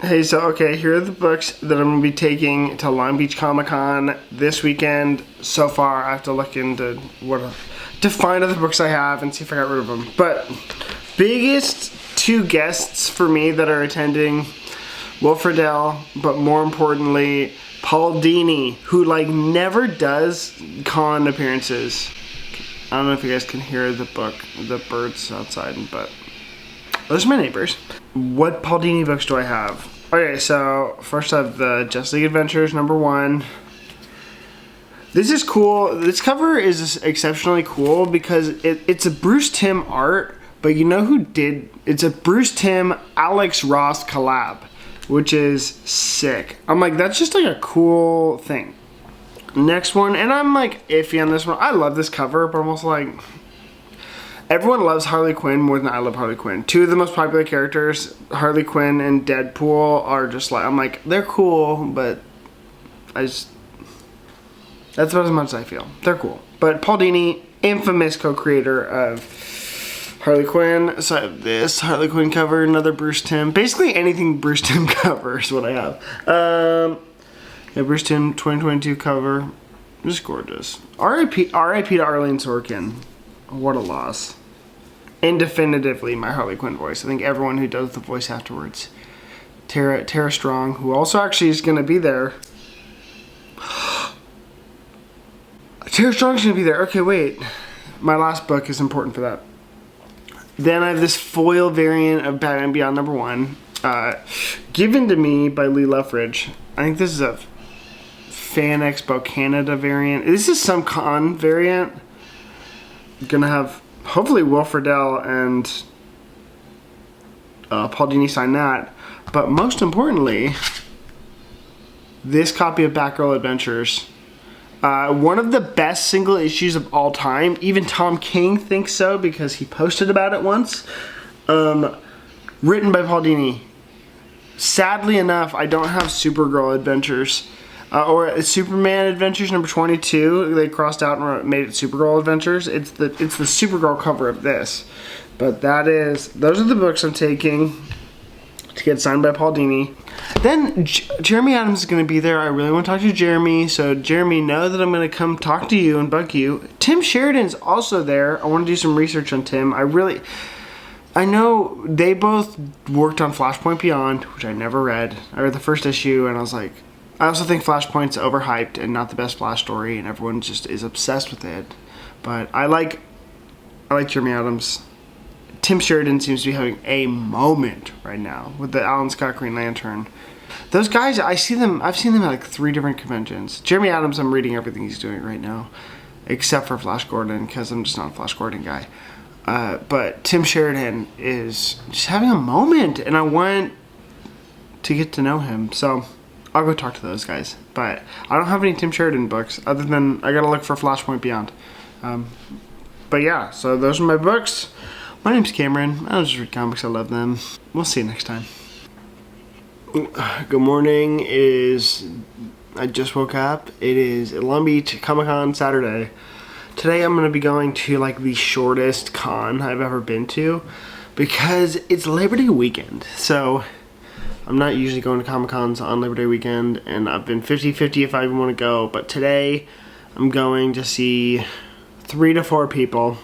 Hey, so okay, here are the books that I'm gonna be taking to Long Beach Comic Con this weekend. So far, I have to look into to find other books I have and see if I got rid of them. But biggest two guests for me that are attending, Willfriedle, but more importantly, Paul Dini, who like never does con appearances. I don't know if you guys can hear the birds outside, but those are my neighbors. What Paul Dini books do I have? Okay, so first I have the Justice League Adventures #1. This is cool. This cover is exceptionally cool because it's a Bruce Timm art, but you know who did? It's a Bruce Timm Alex Ross collab, which is sick. I'm like, that's just like a cool thing. Next one, and I'm like iffy on this one. I love this cover, but I'm also like, everyone loves Harley Quinn more than I love Harley Quinn. Two of the most popular characters, Harley Quinn and Deadpool, are just like, I'm like, they're cool, but that's about as much as I feel. They're cool. But Paul Dini, infamous co-creator of Harley Quinn. So I have this Harley Quinn cover, another Bruce Timm. Basically anything Bruce Timm cover is what I have. Yeah, Bruce Timm 2022 cover. Just gorgeous. R.I.P. to Arlene Sorkin. What a loss. And definitively my Harley Quinn voice. I think everyone who does the voice afterwards. Tara Strong, who also actually is going to be there. Tara Strong's going to be there. Okay, wait. My last book is important for that. Then I have this foil variant of Batman Beyond #1. Given to me by Lee Luffridge. I think this is a Fan Expo Canada variant. This is some con variant. Gonna have hopefully Willfriedle and Paul Dini sign that, but most importantly, this copy of Batgirl Adventures, one of the best single issues of all time. Even Tom King thinks so because he posted about it once. Written by Paul Dini. Sadly enough, I don't have Supergirl Adventures. Or Superman Adventures #22. They crossed out and made it Supergirl Adventures. It's the Supergirl cover of this. But those are the books I'm taking to get signed by Paul Dini. Then Jeremy Adams is going to be there. I really want to talk to Jeremy. So Jeremy, know that I'm going to come talk to you and bug you. Tim Sheridan's also there. I want to do some research on Tim. I know they both worked on Flashpoint Beyond, which I never read. I read the first issue and I was like, I also think Flashpoint's overhyped and not the best Flash story, and everyone just is obsessed with it. But I like Jeremy Adams. Tim Sheridan seems to be having a moment right now with the Alan Scott Green Lantern. Those guys, I've seen them at like 3 different conventions. Jeremy Adams, I'm reading everything he's doing right now, except for Flash Gordon, because I'm just not a Flash Gordon guy. But Tim Sheridan is just having a moment, and I want to get to know him. So I'll go talk to those guys, but I don't have any Tim Sheridan books other than I gotta look for Flashpoint Beyond. But yeah, so those are my books. My name's Cameron. I don't just read comics. I love them. We'll see you next time. Good morning. I just woke up. It is Long Beach Comic Con Saturday. Today I'm gonna be going to like the shortest con I've ever been to because it's Labor Day weekend. So I'm not usually going to Comic-Cons on Labor Day weekend, and I've been 50-50 if I even want to go, but today I'm going to see 3 to 4 people.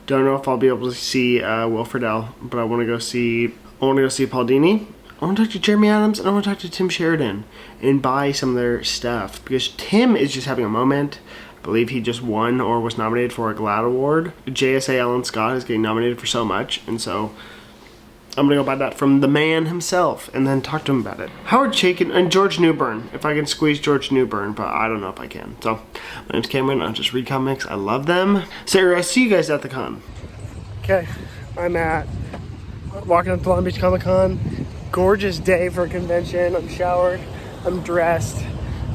Don't know if I'll be able to see Willfriedle, but I want to go see Paul Dini. I want to talk to Jeremy Adams, and I want to talk to Tim Sheridan and buy some of their stuff, because Tim is just having a moment. I believe he just won or was nominated for a GLAAD award. JSA Alan Scott is getting nominated for so much, and so I'm gonna go buy that from the man himself and then talk to him about it. Howard Chaykin and George Newbern, if I can squeeze George Newbern, but I don't know if I can. So, my name's Cameron, I just read comics, I love them. So I see you guys at the con. Okay, I'm walking up to Long Beach Comic Con. Gorgeous day for a convention. I'm showered, I'm dressed.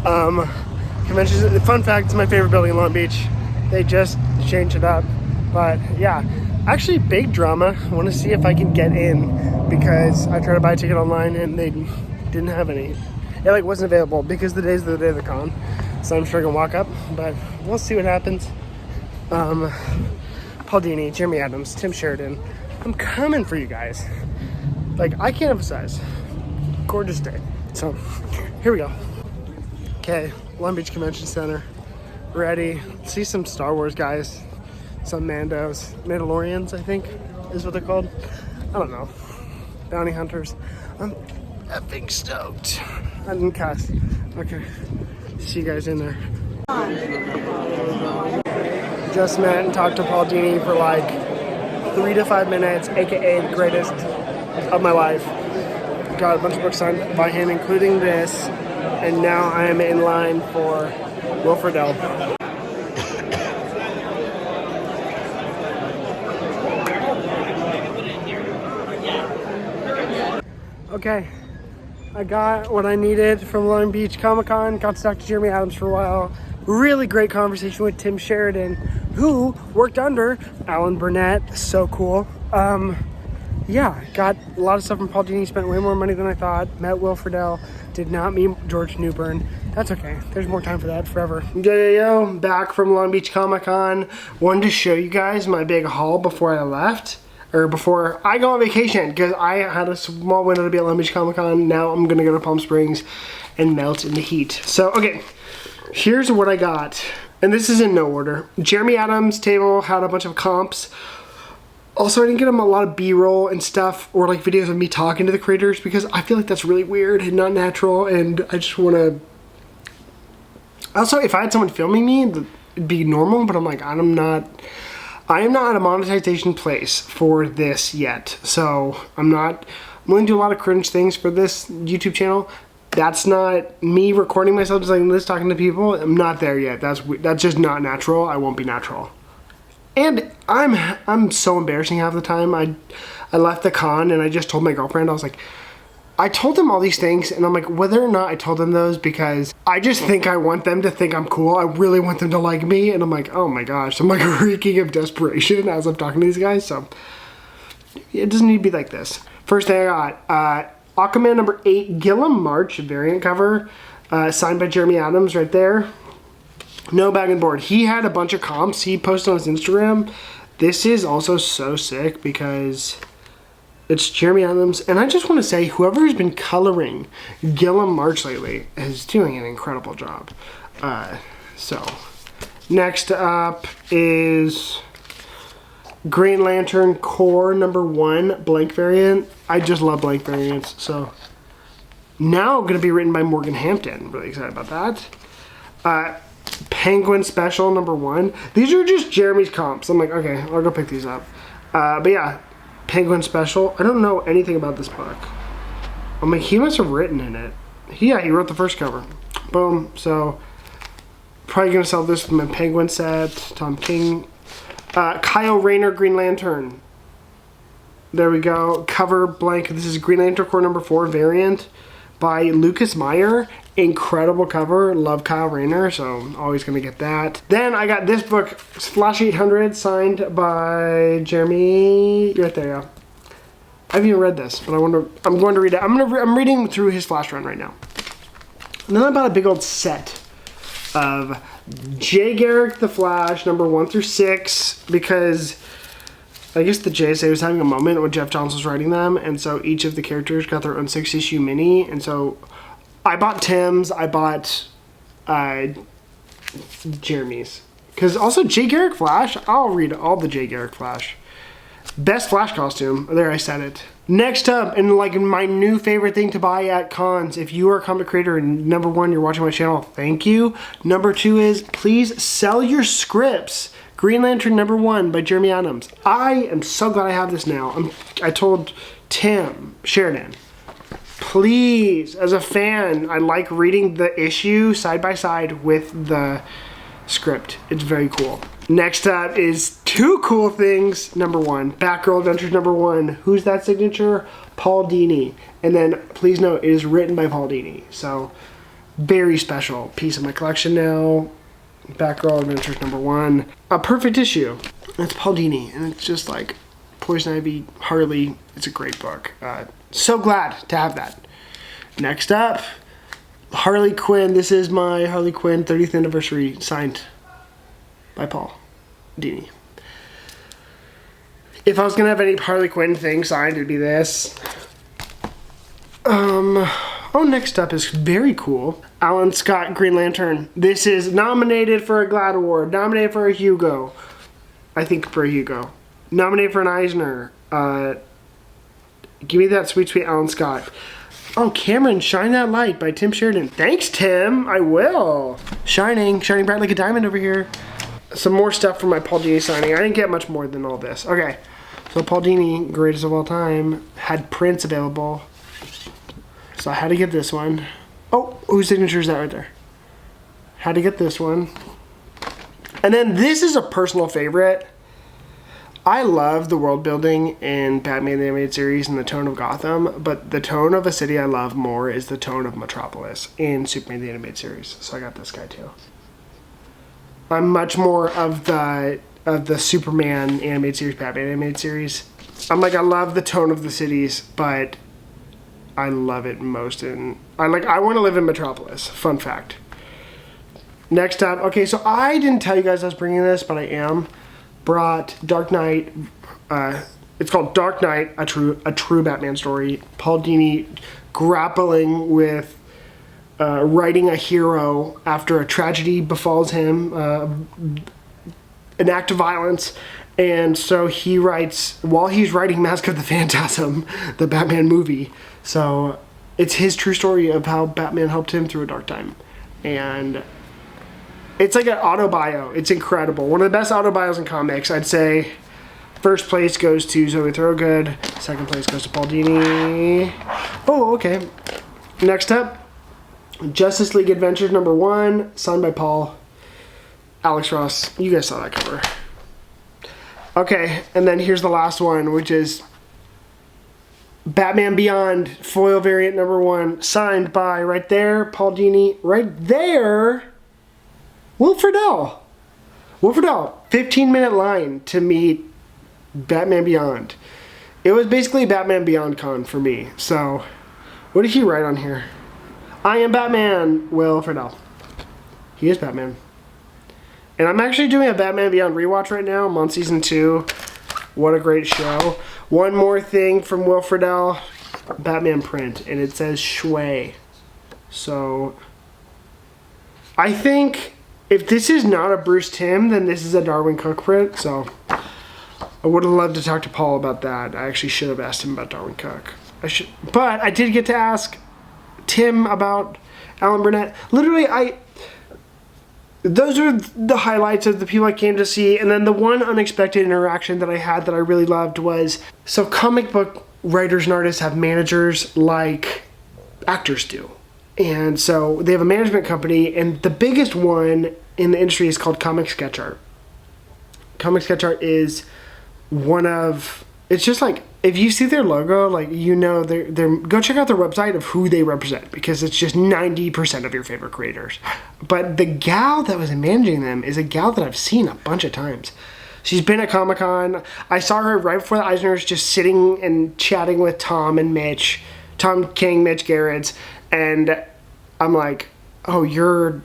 Conventions, fun fact, it's my favorite building in Long Beach. They just changed it up, but yeah. Actually, big drama. I want to see if I can get in because I tried to buy a ticket online and they didn't have any. It like wasn't available because the day's the day of the con. So I'm sure I can walk up, but we'll see what happens. Paul Dini, Jeremy Adams, Tim Sheridan. I'm coming for you guys. Like, I can't emphasize gorgeous day. So here we go. Okay, Long Beach Convention Center. Ready. See some Star Wars guys. Some Mandos. Mandalorians, I think, is what they're called. I don't know. Bounty hunters. I'm effing stoked. I didn't cast. Okay. See you guys in there. Just met and talked to Paul Dini for like 3 to 5 minutes, aka the greatest of my life. Got a bunch of books signed by him, including this, and now I am in line for Willfriedle. Okay, I got what I needed from Long Beach Comic-Con. Got to talk to Jeremy Adams for a while. Really great conversation with Tim Sheridan, who worked under Alan Burnett. So cool. Yeah, got a lot of stuff from Paul Dini. Spent way more money than I thought. Met Willfriedle. Did not meet George Newbern. That's okay. There's more time for that forever. Yo, back from Long Beach Comic-Con. Wanted to show you guys my big haul before I left. Or before I go on vacation, because I had a small window to be at Long Beach Comic-Con. Now I'm gonna go to Palm Springs and melt in the heat. So, okay, here's what I got. And this is in no order. Jeremy Adams' table had a bunch of comps. Also, I didn't get him a lot of B-roll and stuff, or like videos of me talking to the creators, because I feel like that's really weird and not natural, and I just wanna... Also, if I had someone filming me, it'd be normal, but I'm like, I am not at a monetization place for this yet. So I'm willing to do a lot of cringe things for this YouTube channel. That's not me recording myself just like this, talking to people. I'm not there yet. That's just not natural. I won't be natural. And I'm so embarrassing half the time. I left the con and I just told my girlfriend, I was like, I told them all these things, and I'm like, whether or not I told them those, because I just think I want them to think I'm cool. I really want them to like me, and I'm like, oh my gosh. I'm like reeking of desperation as I'm talking to these guys, so it doesn't need to be like this. First thing I got, Aquaman number 8, Gillum March variant cover, signed by Jeremy Adams right there. No bag and board. He had a bunch of comps he posted on his Instagram. This is also so sick because... it's Jeremy Adams, and I just want to say, whoever has been coloring Gillum March lately is doing an incredible job. So, next up is Green Lantern Core number 1 blank variant. I just love blank variants, so now going to be written by Morgan Hampton. Really excited about that. Penguin Special number 1. These are just Jeremy's comps. I'm like, okay, I'll go pick these up. But yeah. Penguin Special. I don't know anything about this book. I mean, he must have written in it. He wrote the first cover. Boom. So, probably going to sell this with my Penguin set. Tom King. Kyle Rayner Green Lantern. There we go. Cover blank. This is Green Lantern Core number 4 variant by Lucas Meyer. Incredible cover. Love Kyle Rayner, so always going to get that. Then I got this book, Flash 800, signed by Jeremy. Right there, yeah. I haven't even read this, but I'm going to read it. I'm reading through his Flash run right now. And then I bought a big old set of Jay Garrick the Flash, number 1 through 6, because I guess the JSA was having a moment when Jeff Johns was writing them, and so each of the characters got their own 6-issue mini, and so I bought Tim's, I bought Jeremy's. Because also Jay Garrick Flash, I'll read all the Jay Garrick Flash. Best Flash costume, there I said it. Next up, and like my new favorite thing to buy at cons, if you are a comic creator and number 1, you're watching my channel, thank you. Number 2 is, please sell your scripts. Green Lantern number 1 by Jeremy Adams. I am so glad I have this now. I told Tim Sheridan, please, as a fan, I like reading the issue side by side with the script. It's very cool. Next up is 2 cool things. Number 1, Batgirl Adventures number 1. Who's that signature? Paul Dini. And then, please note, it is written by Paul Dini. So, very special piece of my collection now. Batgirl Adventures number 1. A perfect issue. It's Paul Dini, and it's just like Poison Ivy, Harley. It's a great book. So glad to have that. Next up, Harley Quinn. This is my Harley Quinn 30th anniversary, signed by Paul Dini. If I was going to have any Harley Quinn thing signed, it'd be this. Oh, next up is very cool. Alan Scott Green Lantern. This is nominated for a GLAAD Award, nominated for a Hugo. I think for a Hugo. Nominated for an Eisner. Give me that sweet, sweet Alan Scott. Oh, Cameron, Shine That Light by Tim Sheridan. Thanks, Tim. I will. Shining bright like a diamond over here. Some more stuff from my Paul Dini signing. I didn't get much more than all this. Okay, so Paul Dini, greatest of all time, had prints available. So I had to get this one. Oh, whose signature is that right there? Had to get this one. And then this is a personal favorite. I love the world building in Batman the Animated Series and the tone of Gotham, but the tone of a city I love more is the tone of Metropolis in Superman the Animated Series. So I got this guy too. I'm much more of the Superman Animated Series, Batman Animated Series. I love the tone of the cities, but I love it most in... I want to live in Metropolis. Fun fact. Next up, okay, so I didn't tell you guys I was bringing this, but I am. Brought Dark Knight. It's called Dark Knight, a true Batman story. Paul Dini grappling with writing a hero after a tragedy befalls him, an act of violence, and so he writes while he's writing Mask of the Phantasm, the Batman movie. So it's his true story of how Batman helped him through a dark time, and it's like an autobio. It's incredible. One of the best autobios in comics. I'd say first place goes to Zoe Thorogood. Second place goes to Paul Dini. Oh, okay. Next up, Justice League Adventures #1, signed by Paul. Alex Ross. You guys saw that cover. Okay, and then here's the last one, which is Batman Beyond foil variant #1, signed by, right there, Paul Dini. Right there, Willfriedle. 15-minute line to meet Batman Beyond. It was basically Batman Beyond Con for me. So, what did he write on here? I am Batman, Willfriedle. He is Batman. And I'm actually doing a Batman Beyond rewatch right now. I'm on season 2. What a great show. One more thing from Willfriedle. Batman print. And it says Shui. So, I think if this is not a Bruce Timm, then this is a Darwin Cook print. So, I would have loved to talk to Paul about that. I actually should have asked him about Darwin Cook. But I did get to ask Tim about Alan Burnett. Literally, those are the highlights of the people I came to see. And then the one unexpected interaction that I had that I really loved was, so comic book writers and artists have managers like actors do. And so they have a management company, and the biggest one in the industry is called Comic Sketch Art. Comic Sketch Art is one of... It's just like, if you see their logo, like, you know, they're go check out their website of who they represent, because it's just 90% of your favorite creators. But the gal that was managing them is a gal that I've seen a bunch of times. She's been at Comic-Con. I saw her right before the Eisners just sitting and chatting with Tom and Mitch. Tom King, Mitch Gerrits. And I'm like, oh, you're...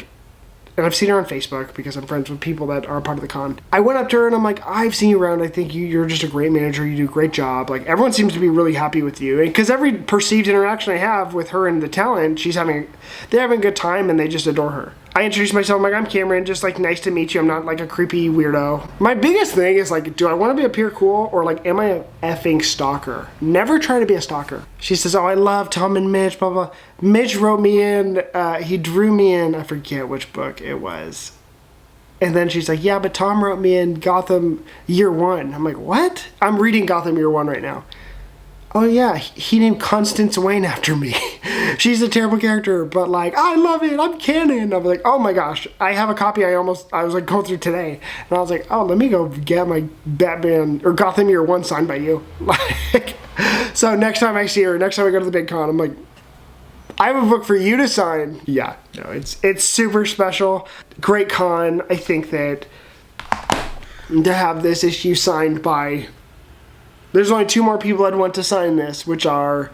And I've seen her on Facebook because I'm friends with people that are part of the con. I went up to her and I'm like, I've seen you around. I think you're just a great manager. You do a great job. Like, everyone seems to be really happy with you. Because every perceived interaction I have with her and the talent, they're having a good time and they just adore her. I introduced myself, I'm like, I'm Cameron, just like, nice to meet you. I'm not like a creepy weirdo. My biggest thing is like, do I want to be a peer cool, or like, am I a effing stalker? Never try to be a stalker. She says, oh, I love Tom and Mitch, blah, blah. Mitch wrote me in, he drew me in, I forget which book it was. And then she's like, yeah, but Tom wrote me in Gotham Year 1. I'm like, what? I'm reading Gotham Year 1 right now. Oh yeah, he named Constance Wayne after me. She's a terrible character, but like, I love it, I'm canon. I'm like, oh my gosh, I have a copy I was like going through today. And I was like, oh, let me go get my Batman, or Gotham Year 1 signed by you. Like, so next time I see her, next time I go to the big con, I'm like, I have a book for you to sign. Yeah, no, it's super special. Great con. I think that to have this issue signed by... There's only 2 more people I'd want to sign this, which are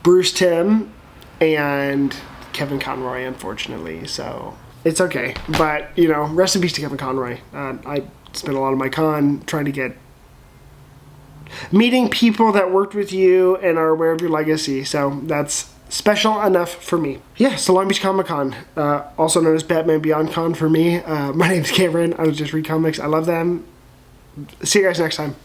Bruce Timm and Kevin Conroy, unfortunately. So it's okay. But, you know, rest in peace to Kevin Conroy. I spent a lot of my con trying to get meeting people that worked with you and are aware of your legacy. So that's special enough for me. Yeah, so Long Beach Comic Con, also known as Batman Beyond Con for me. My name's Cameron. I just read comics. I love them. See you guys next time.